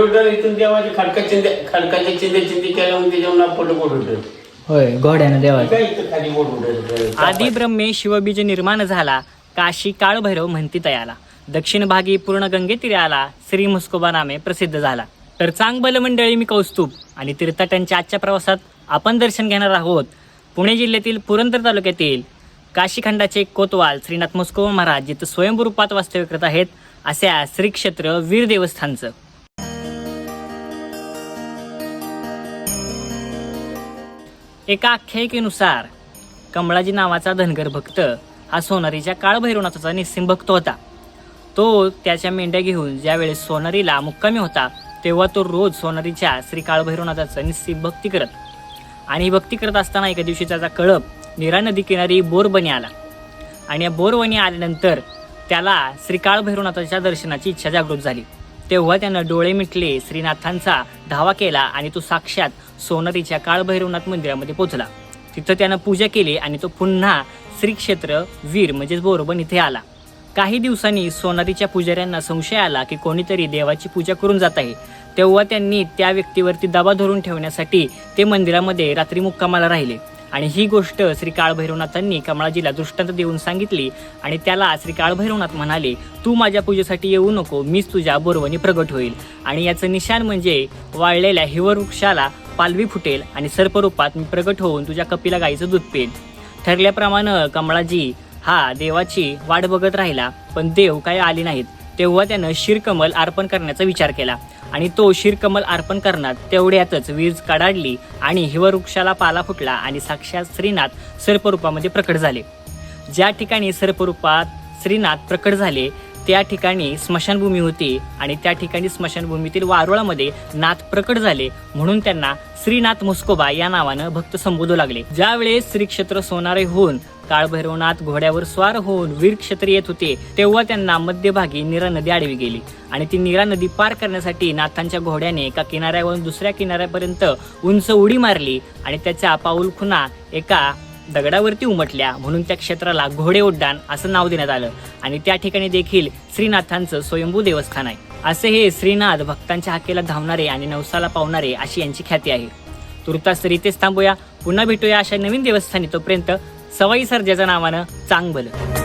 इथून देवाची खडकाचे चिंदे केल्यावर त्याच्यावर फोटो कोट होय घोड्यानं देवाचं. खाली बोट आदि ब्रह्मे शिवबीज निर्माण झाला, काशी काळभैरव म्हणती तयाला, दक्षिण भागी पूर्ण गंगे तीरे आला, श्री म्हस्कोबा नामे प्रसिद्ध झाला. तर चांगबल मंडळी, मी कौस्तुभ आणि तीर्थाटनच्या आजच्या प्रवासात आपण दर्शन घेणार आहोत पुणे जिल्ह्यातील पुरंदर तालुक्यातील काशीखंडाचे कोतवाल श्रीनाथ म्हस्कोबा महाराज, जिथं स्वयंभू रूपात वास्तव्य करत आहेत अशा श्री क्षेत्र वीर देवस्थानचं. एका आख्यायिकेनुसार कमळाजी नावाचा धनगर भक्त हा सोनारीच्या काळभैरवनाथाचा निस्सीम भक्त होता. तो त्याच्या मेंढ्या घेऊन ज्यावेळेस सोनारीला मुक्कामी होता तेव्हा तो रोज सोनारीच्या श्री काळभैरवनाथाचं निस्सीम भक्ती करत. आणि ही भक्ती करत असताना एका दिवशी त्याचा कळप नीरा नदी किनारी बोरबनी आला. आणि या बोरबनी आल्यानंतर त्याला श्री काळभैरवनाथाच्या दर्शनाची इच्छा जागृत झाली. तेव्हा त्यानं डोळे मिटले, श्रीनाथांचा धावा केला आणि तो साक्षात सोनारीच्या काळभैरवनाथ मंदिरामध्ये पोहोचला. तिथं त्यानं पूजा केली आणि तो पुन्हा श्री क्षेत्र वीर म्हणजेच बोरबन इथे आला. काही दिवसांनी सोनारीच्या पुजाऱ्यांना संशय आला की कोणीतरी देवाची पूजा करून जात आहे. तेव्हा त्यांनी त्या व्यक्तीवरती दबा धरून ठेवण्यासाठी ते मंदिरामध्ये रात्री मुक्कामाला राहिले. आणि ही गोष्ट श्री काळभैरवनाथांनी कमळाजीला दृष्टांत देऊन सांगितली. आणि त्याला श्री काळभैरवनाथ म्हणाले, तू माझ्या पूजेसाठी येऊ नको, मीच तुझ्या बोरवणी प्रगट होईल. आणि याचं निशाण म्हणजे वाळलेल्या हिववृक्षाला पालवी फुटेल आणि सर्परूपात मी प्रगट होऊन तुझ्या कपिला गाईचं दूध पेन. ठरल्याप्रमाणे कमळाजी हा देवाची वाट बघत राहिला, पण देव काही आले नाहीत. तेव्हा त्यानं शिरकमल अर्पण करण्याचा विचार केला आणि तो शिरकमल अर्पण करणार तेवढ्यातच वीज कडाडली आणि हिववृक्षाला पाला फुटला आणि साक्षात श्रीनाथ सर्परूपामध्ये प्रकट झाले. ज्या ठिकाणी सर्परूपात श्रीनाथ प्रकट झाले त्या ठिकाणी स्मशानभूमी होती आणि त्या ठिकाणी स्मशानभूमीतील वारुळामध्ये नाथ प्रकट झाले, म्हणून त्यांना श्रीनाथ म्हस्कोबा या नावानं भक्त संबोधू लागले. ज्यावेळेस श्री क्षेत्र सोनारे होऊन काळभैरवनाथ घोड्यावर स्वार होऊन वीर क्षेत्र येत होते तेव्हा त्यांना मध्यभागी नीरा नदी आडवी गेली. आणि ती नीरा नदी पार करण्यासाठी नाथांच्या घोड्याने एका किनाऱ्यावरून दुसऱ्या किनाऱ्यापर्यंत उंच उडी मारली आणि त्याच्या पाऊलखुणा एका दगडावरती उमटल्या, म्हणून त्या क्षेत्राला घोडे उड्डाण असं नाव देण्यात आलं. आणि त्या ठिकाणी देखील श्रीनाथांचं स्वयंभू देवस्थान आहे. असे हे श्रीनाथ भक्तांच्या हाकेला धावणारे आणि नवसाला पावणारे अशी यांची ख्याती आहे. तुर्तास तरी इथेच थांबूया, पुन्हा भेटूया अशा नवीन देवस्थानी. तोपर्यंत सवाई सर्जाच्या नावानं चांगभलं.